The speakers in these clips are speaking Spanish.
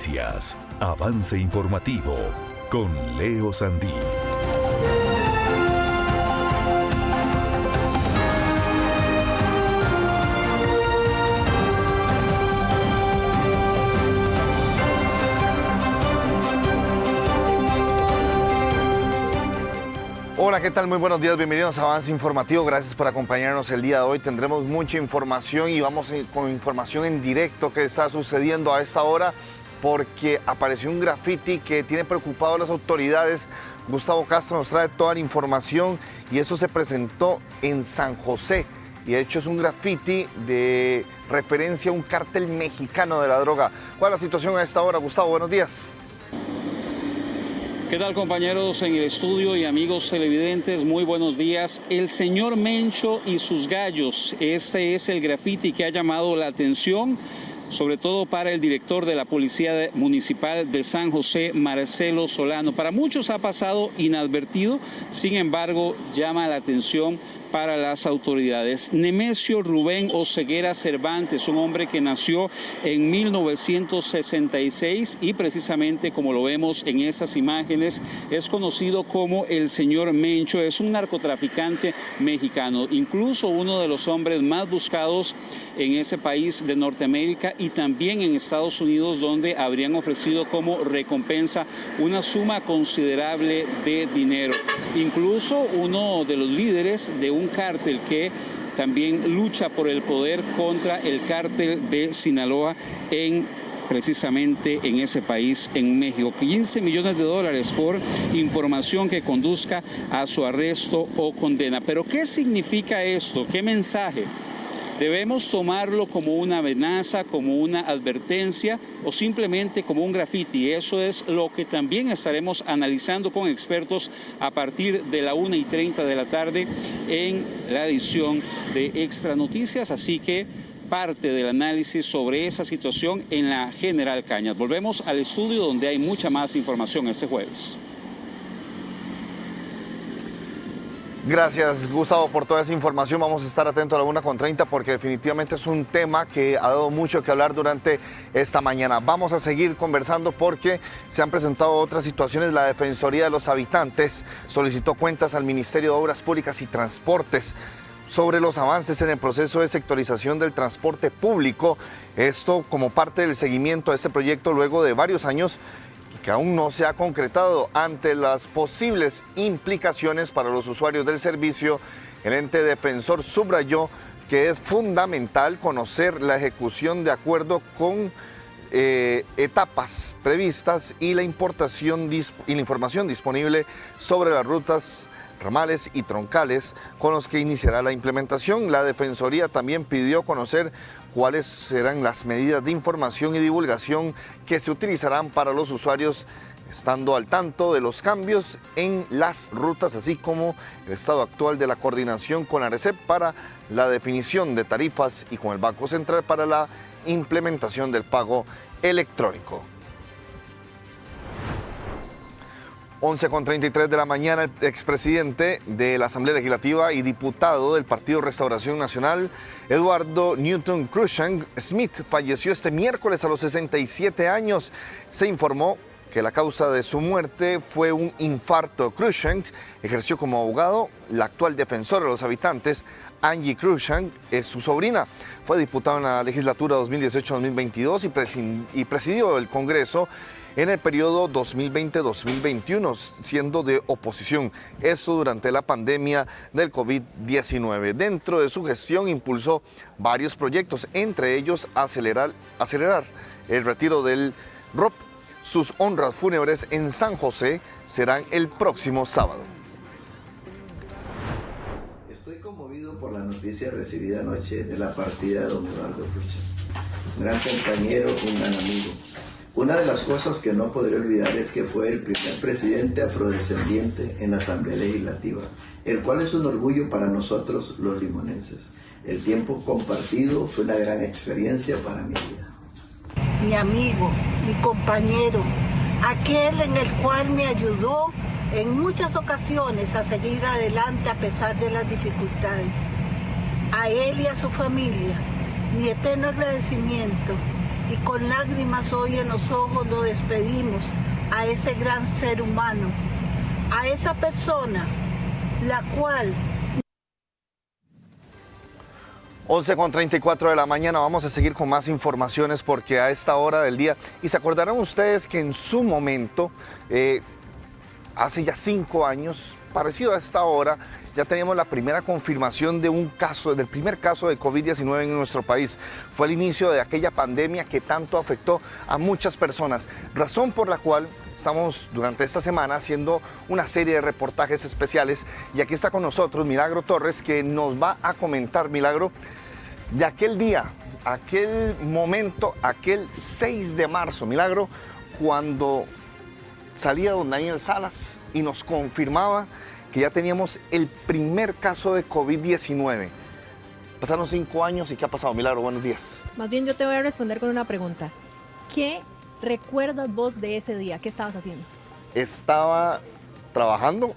Noticias, avance informativo con Leo Sandí. Hola, ¿qué tal? Muy buenos días, bienvenidos a Avance Informativo. Gracias por acompañarnos el día de hoy. Tendremos mucha información y vamos con información en directo que está sucediendo a esta hora porque apareció un graffiti que tiene preocupado a las autoridades. Gustavo Castro nos trae toda la información y eso se presentó en San José. Y de hecho es un graffiti de referencia a un cártel mexicano de la droga. ¿Cuál es la situación a esta hora, Gustavo? Buenos días. ¿Qué tal, compañeros en el estudio y amigos televidentes? Muy buenos días. El señor Mencho y sus gallos. Este es el graffiti que ha llamado la atención, sobre todo para el director de la Policía Municipal de San José, Marcelo Solano. Para muchos ha pasado inadvertido, sin embargo, llama la atención para las autoridades. Nemesio Rubén Oseguera Cervantes, un hombre que nació en 1966 y precisamente como lo vemos en estas imágenes, es conocido como el señor Mencho, es un narcotraficante mexicano, incluso uno de los hombres más buscados en ese país de Norteamérica y también en Estados Unidos, donde habrían ofrecido como recompensa una suma considerable de dinero. Incluso uno de los líderes de un cártel que también lucha por el poder contra el cártel de Sinaloa precisamente en ese país, en México. 15 millones de dólares por información que conduzca a su arresto o condena. Pero ¿qué significa esto? ¿Qué mensaje? ¿Debemos tomarlo como una amenaza, como una advertencia o simplemente como un graffiti? Eso es lo que también estaremos analizando con expertos a partir de la 1:30 de la tarde en la edición de Extra Noticias. Así que parte del análisis sobre esa situación en la General Cañas. Volvemos al estudio donde hay mucha más información este jueves. Gracias, Gustavo, por toda esa información. Vamos a estar atentos a la 1:30 porque definitivamente es un tema que ha dado mucho que hablar durante esta mañana. Vamos a seguir conversando porque se han presentado otras situaciones. La Defensoría de los Habitantes solicitó cuentas al Ministerio de Obras Públicas y Transportes sobre los avances en el proceso de sectorización del transporte público. Esto como parte del seguimiento de este proyecto luego de varios años que aún no se ha concretado. Ante las posibles implicaciones para los usuarios del servicio, el ente defensor subrayó que es fundamental conocer la ejecución de acuerdo con etapas previstas y la información disponible sobre las rutas, ramales y troncales con los que iniciará la implementación. La Defensoría también pidió conocer cuáles serán las medidas de información y divulgación que se utilizarán para los usuarios, estando al tanto de los cambios en las rutas, así como el estado actual de la coordinación con la ARECEP para la definición de tarifas y con el Banco Central para la implementación del pago electrónico. 11:33 de la mañana, el expresidente de la Asamblea Legislativa y diputado del Partido Restauración Nacional, Eduardo Newton Cruikshank Smith, falleció este miércoles a los 67 años. Se informó que la causa de su muerte fue un infarto. Cruikshank ejerció como abogado. La actual defensora de los habitantes, Angie Cruikshank, es su sobrina. Fue diputado en la legislatura 2018-2022 y presidió el Congreso en el periodo 2020-2021, siendo de oposición. Esto durante la pandemia del COVID-19. Dentro de su gestión impulsó varios proyectos, entre ellos acelerar el retiro del ROP. Sus honras fúnebres en San José serán el próximo sábado. Estoy conmovido por la noticia recibida anoche de la partida de don Eduardo Cruikshank, un gran compañero, un gran amigo. Una de las cosas que no podré olvidar es que fue el primer presidente afrodescendiente en la Asamblea Legislativa, el cual es un orgullo para nosotros los limonenses. El tiempo compartido fue una gran experiencia para mi vida. Mi amigo, mi compañero, aquel en el cual me ayudó en muchas ocasiones a seguir adelante a pesar de las dificultades. A él y a su familia, mi eterno agradecimiento y con lágrimas hoy en los ojos lo despedimos a ese gran ser humano, a esa persona la cual... 11:34 de la mañana, vamos a seguir con más informaciones porque a esta hora del día, y se acordarán ustedes que en su momento, hace ya 5 años, parecido a esta hora, ya teníamos la primera confirmación de un caso, del primer caso de COVID-19 en nuestro país. Fue el inicio de aquella pandemia que tanto afectó a muchas personas, razón por la cual estamos durante esta semana haciendo una serie de reportajes especiales, y aquí está con nosotros Milagro Torres, que nos va a comentar, Milagro, de aquel día, aquel momento, aquel 6 de marzo, Milagro, cuando salía don Daniel Salas y nos confirmaba que ya teníamos el primer caso de COVID-19. Pasaron 5 años y ¿qué ha pasado, Milagro? Buenos días. Más bien yo te voy a responder con una pregunta. ¿Qué recuerdas vos de ese día? ¿Qué estabas haciendo? Estaba trabajando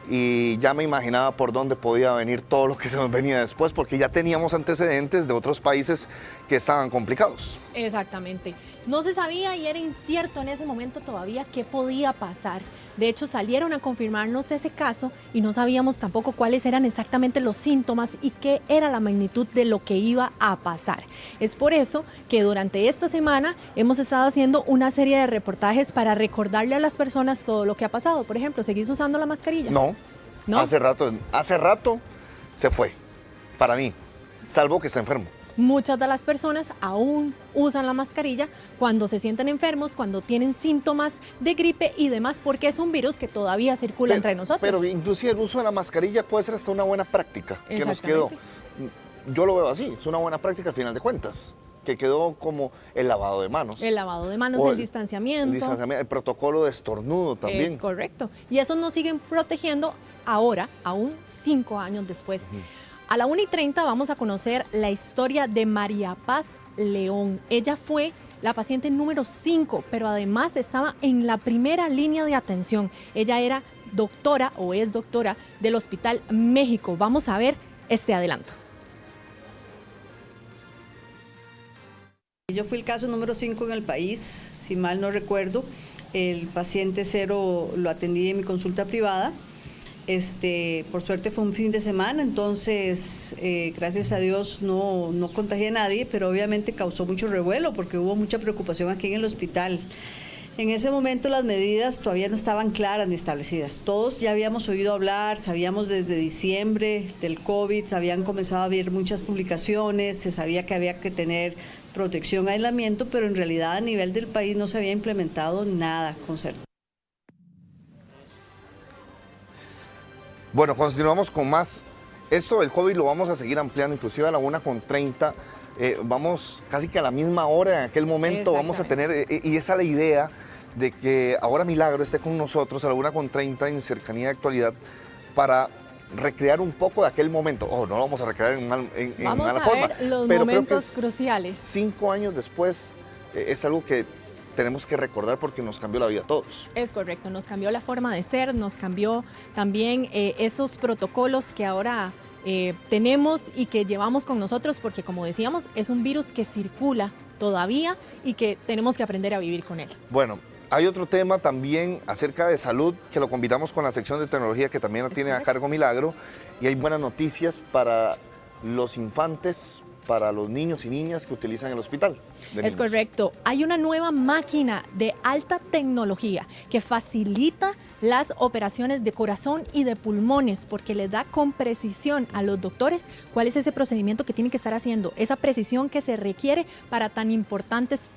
y ya me imaginaba por dónde podía venir todo lo que se nos venía después, porque ya teníamos antecedentes de otros países que estaban complicados. Exactamente. No se sabía y era incierto en ese momento todavía qué podía pasar. De hecho, salieron a confirmarnos ese caso y no sabíamos tampoco cuáles eran exactamente los síntomas y qué era la magnitud de lo que iba a pasar. Es por eso que durante esta semana hemos estado haciendo una serie de reportajes para recordarle a las personas todo lo que ha pasado. Por ejemplo, ¿seguís usando la mascarilla? No, ¿No? Hace rato se fue, para mí, salvo que está enfermo. Muchas de las personas aún usan la mascarilla cuando se sienten enfermos, cuando tienen síntomas de gripe y demás, porque es un virus que todavía circula entre nosotros. Pero inclusive el uso de la mascarilla puede ser hasta una buena práctica que nos quedó. Yo lo veo así, es una buena práctica al final de cuentas, que quedó como el lavado de manos. El lavado de manos, el distanciamiento. El protocolo de estornudo también. Es correcto. Y eso nos siguen protegiendo ahora, aún 5 años después. A la 1:30 vamos a conocer la historia de María Paz León. Ella fue la paciente número 5, pero además estaba en la primera línea de atención. Ella era doctora o es doctora del Hospital México. Vamos a ver este adelanto. Yo fui el caso número 5 en el país, si mal no recuerdo. El paciente 0 lo atendí en mi consulta privada. Por suerte fue un fin de semana, entonces gracias a Dios no contagié a nadie, pero obviamente causó mucho revuelo porque hubo mucha preocupación aquí en el hospital. En ese momento las medidas todavía no estaban claras ni establecidas. Todos ya habíamos oído hablar, sabíamos desde diciembre del COVID, habían comenzado a haber muchas publicaciones, se sabía que había que tener protección, aislamiento, pero en realidad a nivel del país no se había implementado nada con certeza. Bueno, continuamos con más. Esto del COVID lo vamos a seguir ampliando, inclusive a la 1:30. Vamos casi que a la misma hora en aquel momento vamos a tener, y esa es la idea de que ahora Milagro esté con nosotros a la 1:30 en cercanía de actualidad para recrear un poco de aquel momento. No lo vamos a recrear en mala forma. Vamos a ver los momentos cruciales. 5 años después es algo que tenemos que recordar porque nos cambió la vida a todos. Es correcto, nos cambió la forma de ser, nos cambió también esos protocolos que ahora tenemos y que llevamos con nosotros, porque como decíamos, es un virus que circula todavía y que tenemos que aprender a vivir con él. Bueno, hay otro tema también acerca de salud que lo combinamos con la sección de tecnología que también la tiene a cargo Milagro, y hay buenas noticias para los infantes, para los niños y niñas que utilizan el hospital. Es correcto. Hay una nueva máquina de alta tecnología que facilita las operaciones de corazón y de pulmones porque le da con precisión a los doctores cuál es ese procedimiento que tienen que estar haciendo, esa precisión que se requiere para tan importantes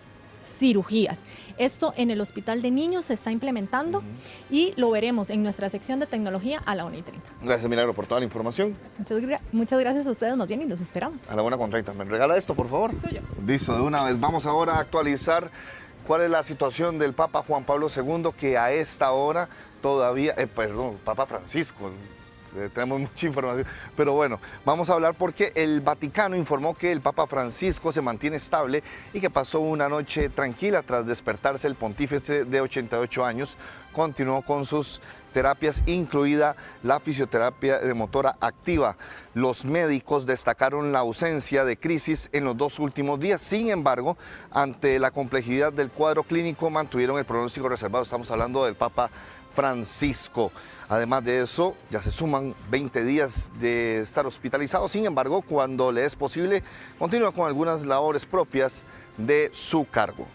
cirugías. Esto en el Hospital de Niños se está implementando y lo veremos en nuestra sección de tecnología a la 1:30. Gracias, Milagro, por toda la información. Muchas gracias a ustedes, más bien, y los esperamos. A la 1:30. ¿Me regala esto, por favor? Suyo. Listo, de una vez. Vamos ahora a actualizar cuál es la situación del Papa Juan Pablo II, que a esta hora todavía, Papa Francisco. Tenemos mucha información, pero bueno, vamos a hablar porque el Vaticano informó que el Papa Francisco se mantiene estable y que pasó una noche tranquila tras despertarse. El pontífice de 88 años continuó con sus terapias, incluida la fisioterapia de motora activa. Los médicos destacaron la ausencia de crisis en los 2 últimos días. Sin embargo, ante la complejidad del cuadro clínico, mantuvieron el pronóstico reservado. Estamos hablando del Papa Francisco. Además de eso, ya se suman 20 días de estar hospitalizado. Sin embargo, cuando le es posible, continúa con algunas labores propias de su cargo.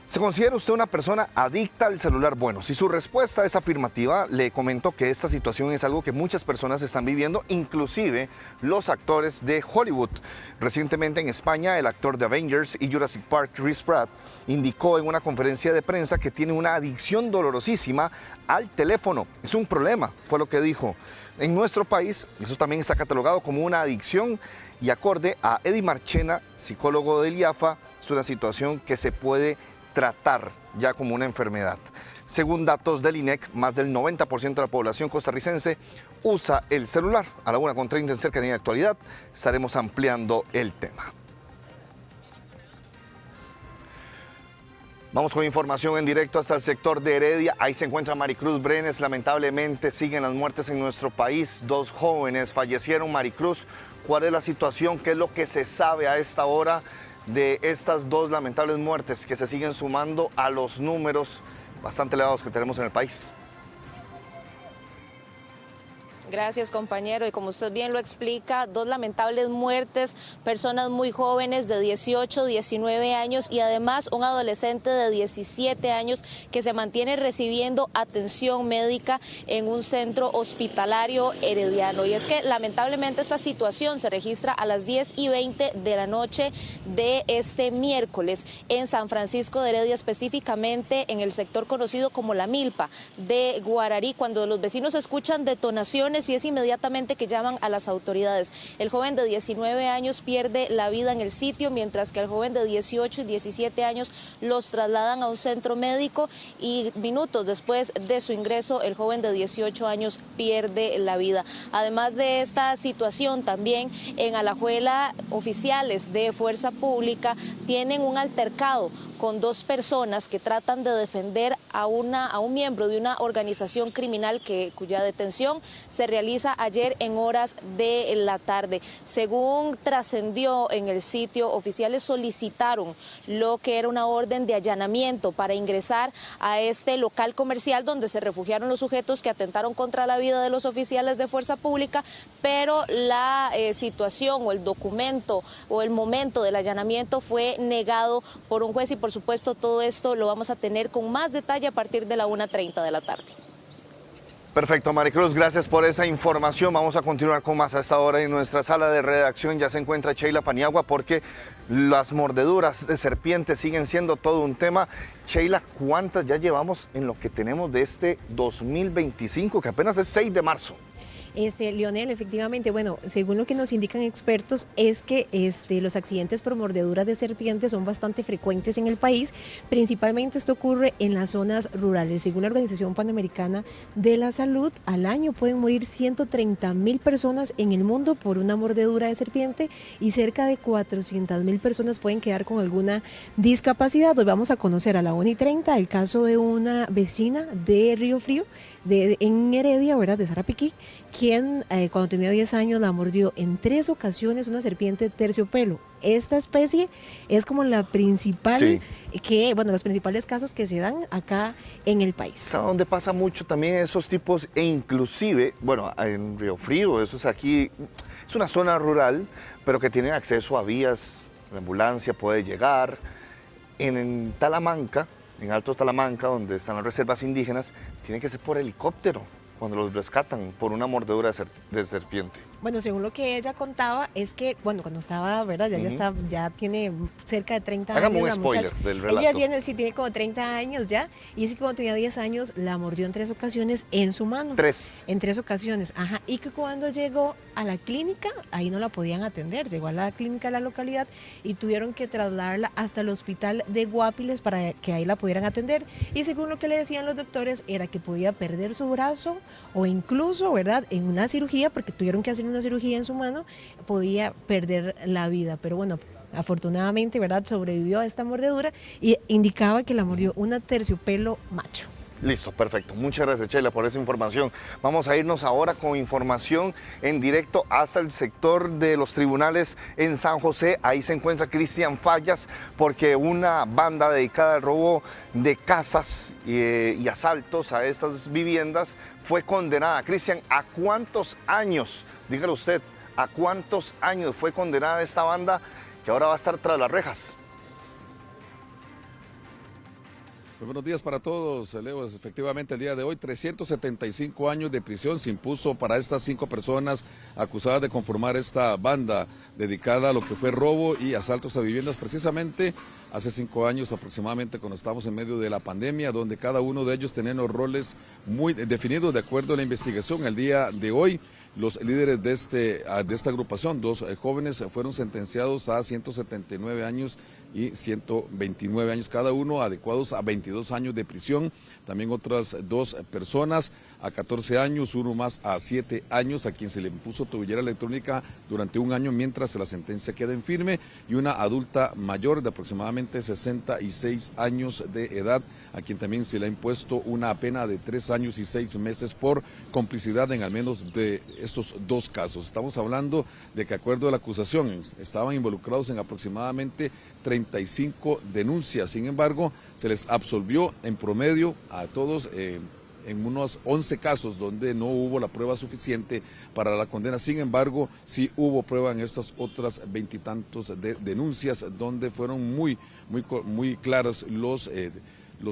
¿Se considera usted una persona adicta al celular? Bueno, si su respuesta es afirmativa, le comento que esta situación es algo que muchas personas están viviendo, inclusive los actores de Hollywood. Recientemente en España, el actor de Avengers y Jurassic Park, Chris Pratt, indicó en una conferencia de prensa que tiene una adicción dolorosísima al teléfono. Es un problema, fue lo que dijo. En nuestro país, eso también está catalogado como una adicción y acorde a Eddie Marchena, psicólogo del IAFA, es una situación que se puede tratar ya como una enfermedad. Según datos del INEC, más del 90% de la población costarricense usa el celular. A la 1:30 en Cercanía de Actualidad estaremos ampliando el tema. Vamos con información en directo hasta el sector de Heredia. Ahí se encuentra Maricruz Brenes. Lamentablemente siguen las muertes en nuestro país. 2 jóvenes fallecieron. Maricruz, ¿cuál es la situación? ¿Qué es lo que se sabe a esta hora de estas 2 lamentables muertes que se siguen sumando a los números bastante elevados que tenemos en el país? Gracias, compañero. Y como usted bien lo explica, 2 lamentables muertes, personas muy jóvenes de 18, 19 años y además un adolescente de 17 años que se mantiene recibiendo atención médica en un centro hospitalario herediano. Y es que lamentablemente esta situación se registra a las 10:20 de la noche de este miércoles en San Francisco de Heredia, específicamente en el sector conocido como La Milpa de Guararí, cuando los vecinos escuchan detonaciones y es inmediatamente que llaman a las autoridades. El joven de 19 años pierde la vida en el sitio, mientras que el joven de 18 y 17 años los trasladan a un centro médico y minutos después de su ingreso, el joven de 18 años pierde la vida. Además de esta situación, también en Alajuela, oficiales de Fuerza Pública tienen un altercado con 2 personas que tratan de defender a un miembro de una organización criminal cuya detención se realiza ayer en horas de la tarde. Según trascendió en el sitio, oficiales solicitaron lo que era una orden de allanamiento para ingresar a este local comercial donde se refugiaron los sujetos que atentaron contra la vida de los oficiales de Fuerza Pública, pero la situación o el documento o el momento del allanamiento fue negado por un juez y por supuesto todo esto lo vamos a tener con más detalle a partir de la 1:30 de la tarde. Perfecto, Maricruz, gracias por esa información. Vamos a continuar con más a esta hora. En nuestra sala de redacción ya se encuentra Sheila Paniagua porque las mordeduras de serpientes siguen siendo todo un tema. Sheila, ¿cuántas ya llevamos en lo que tenemos de este 2025, que apenas es 6 de marzo? Lionel, efectivamente, bueno, según lo que nos indican expertos, es que los accidentes por mordeduras de serpientes son bastante frecuentes en el país. Principalmente esto ocurre en las zonas rurales. Según la Organización Panamericana de la Salud, al año pueden morir 130.000 personas en el mundo por una mordedura de serpiente y cerca de 400.000 personas pueden quedar con alguna discapacidad. Hoy vamos a conocer a la 1:30 el caso de una vecina de Río Frío, en Heredia, ¿verdad?, de Sarapiquí, quien cuando tenía 10 años la mordió en 3 ocasiones una serpiente terciopelo. Esta especie es como la principal, los principales casos que se dan acá en el país. ¿Sabe dónde pasa mucho también esos tipos? E inclusive, bueno, en Río Frío, eso es aquí, es una zona rural, pero que tiene acceso a vías, la ambulancia puede llegar. En Talamanca, en Alto Talamanca, donde están las reservas indígenas, tiene que ser por helicóptero cuando los rescatan por una mordedura de serpiente. Bueno, según lo que ella contaba, es que, bueno, cuando estaba, ¿verdad? Ya tiene cerca de 30 años. Hagamos un spoiler del relato. Ella tiene como 30 años ya, y es que cuando tenía 10 años la mordió en 3 ocasiones en su mano. En 3 ocasiones, ajá. Y que cuando llegó a la clínica, ahí no la podían atender. Llegó a la clínica de la localidad y tuvieron que trasladarla hasta el hospital de Guapiles para que ahí la pudieran atender. Y según lo que le decían los doctores, era que podía perder su brazo o incluso, ¿verdad?, en una cirugía, porque tuvieron que hacer una cirugía en su mano, podía perder la vida. Pero bueno, afortunadamente, ¿verdad?, sobrevivió a esta mordedura y indicaba que la mordió un terciopelo macho. Listo, perfecto. Muchas gracias, Sheila, por esa información. Vamos a irnos ahora con información en directo hasta el sector de los tribunales en San José. Ahí se encuentra Cristian Fallas, porque una banda dedicada al robo de casas y asaltos a estas viviendas fue condenada. Cristian, ¿a cuántos años, dígale usted, a cuántos años fue condenada esta banda que ahora va a estar tras las rejas? Muy buenos días para todos, Leo. Efectivamente, el día de hoy, 375 años de prisión se impuso para estas 5 personas acusadas de conformar esta banda dedicada a lo que fue robo y asaltos a viviendas, precisamente hace 5 años aproximadamente, cuando estábamos en medio de la pandemia, donde cada uno de ellos tenían los roles muy definidos de acuerdo a la investigación. El día de hoy, los líderes de esta agrupación, 2 jóvenes, fueron sentenciados a 179 años y 129 años cada uno, adecuados a 22 años de prisión. También otras 2 personas a 14 años, uno más a 7 años, a quien se le impuso tobillera electrónica durante 1 año mientras la sentencia queda en firme, y una adulta mayor de aproximadamente 66 años de edad, a quien también se le ha impuesto una pena de 3 años y 6 meses por complicidad en al menos de estos 2 casos. Estamos hablando de que, de acuerdo a la acusación, estaban involucrados en aproximadamente 35 denuncias. Sin embargo, se les absolvió en promedio a todos en unos 11 casos donde no hubo la prueba suficiente para la condena. Sin embargo, sí hubo prueba en estas otras 20 y tantos denuncias, donde fueron muy claros los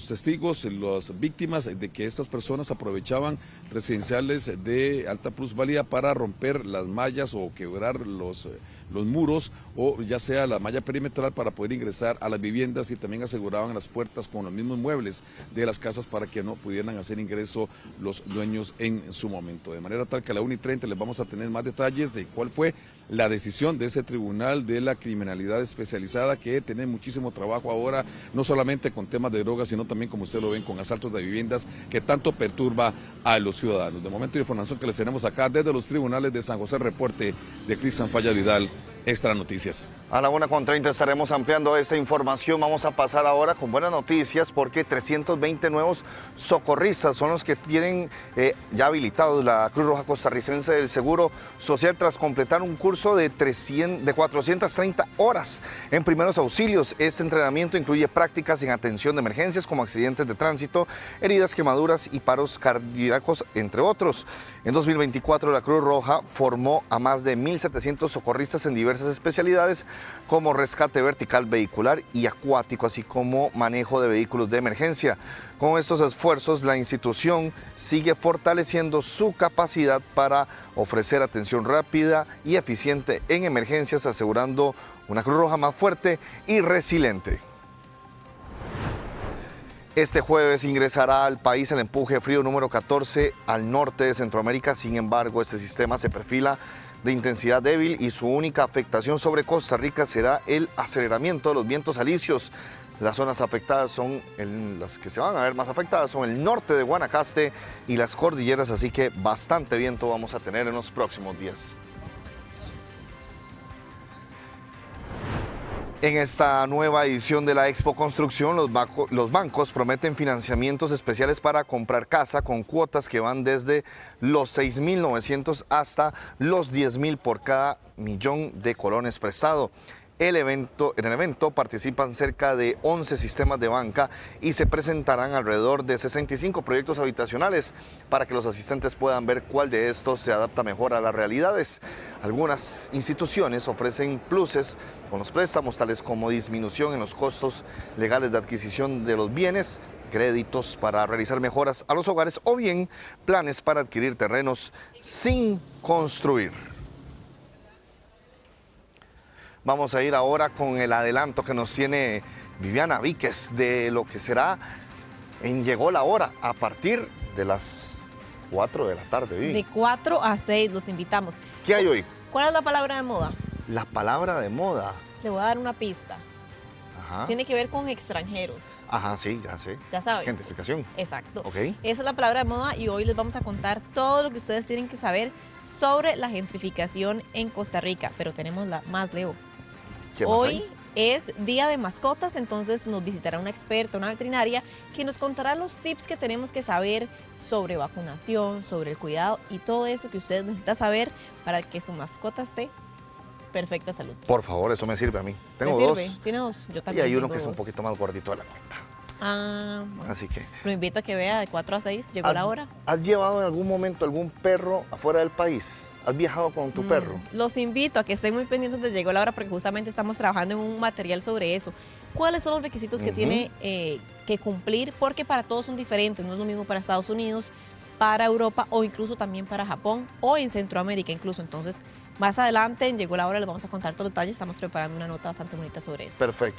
testigos, las víctimas, de que estas personas aprovechaban residenciales de alta plusvalía para romper las mallas o quebrar los muros, o ya sea la malla perimetral, para poder ingresar a las viviendas, y también aseguraban las puertas con los mismos muebles de las casas para que no pudieran hacer ingreso los dueños en su momento. De manera tal que a la 1:30 les vamos a tener más detalles de cuál fue la decisión de ese tribunal de la criminalidad especializada, que tiene muchísimo trabajo ahora, no solamente con temas de drogas, sino también, como ustedes lo ven, con asaltos de viviendas que tanto perturba a los ciudadanos. De momento, la información que les tenemos acá desde los tribunales de San José, reporte de Cristian Fallas Vidal, Extra Noticias. A la 1:30 estaremos ampliando esta información. Vamos a pasar ahora con buenas noticias, porque 320 nuevos socorristas son los que tienen ya habilitados la Cruz Roja Costarricense del Seguro Social, tras completar un curso de 430 horas en primeros auxilios. Este entrenamiento incluye prácticas en atención de emergencias como accidentes de tránsito, heridas, quemaduras y paros cardíacos, entre otros. En 2024, la Cruz Roja formó a más de 1.700 socorristas en diversas especialidades, como rescate vertical, vehicular y acuático, así como manejo de vehículos de emergencia. Con estos esfuerzos, la institución sigue fortaleciendo su capacidad para ofrecer atención rápida y eficiente en emergencias, asegurando una Cruz Roja más fuerte y resiliente. Este jueves ingresará al país el empuje frío número 14 al norte de Centroamérica. Sin embargo, este sistema se perfila de intensidad débil y su única afectación sobre Costa Rica será el aceleramiento de los vientos alisios. Las zonas afectadas las que se van a ver más afectadas son el norte de Guanacaste y las cordilleras, así que bastante viento vamos a tener en los próximos días. En esta nueva edición de la Expo Construcción, los bancos prometen financiamientos especiales para comprar casa, con cuotas que van desde los 6.900 hasta los 10.000 por cada millón de colones prestado. En el evento participan cerca de 11 sistemas de banca y se presentarán alrededor de 65 proyectos habitacionales para que los asistentes puedan ver cuál de estos se adapta mejor a las realidades. Algunas instituciones ofrecen pluses con los préstamos, tales como disminución en los costos legales de adquisición de los bienes, créditos para realizar mejoras a los hogares, o bien planes para adquirir terrenos sin construir. Vamos a ir ahora con el adelanto que nos tiene Viviana Víquez de lo que será en Llegó la Hora a partir de las 4 de la tarde. Vivi. De 4 a 6 los invitamos. ¿Qué hay hoy? ¿Cuál es la palabra de moda? La palabra de moda. Le voy a dar una pista. Ajá. Tiene que ver con extranjeros. Ajá, sí, ya sé. Ya saben. Gentrificación. Exacto. Ok. Esa es la palabra de moda y hoy les vamos a contar todo lo que ustedes tienen que saber sobre la gentrificación en Costa Rica. Pero tenemos la más, Leo. ¿Qué más Hoy hay? es Día de Mascotas, entonces nos visitará una experta, una veterinaria, que nos contará los tips que tenemos que saber sobre vacunación, sobre el cuidado y todo eso que usted necesita saber para que su mascota esté perfecta salud. Por favor, eso me sirve a mí. Tengo ¿Le dos. sirve? ¿Tiene dos? Yo Y también hay uno tengo que es un dos. poquito más gordito de la cuenta. Ah, bueno. Así que... Lo invito a que vea de 4 a 6, llegó la hora. ¿Has llevado en algún momento algún perro afuera del país? ¿Has viajado con tu perro? Los invito a que estén muy pendientes de Llegó la Hora porque justamente estamos trabajando en un material sobre eso. ¿Cuáles son los requisitos que tiene que cumplir? Porque para todos son diferentes, no es lo mismo para Estados Unidos, para Europa o incluso también para Japón o en Centroamérica incluso. Entonces, más adelante en Llegó la Hora les vamos a contar todos los detalles, estamos preparando una nota bastante bonita sobre eso. Perfecto.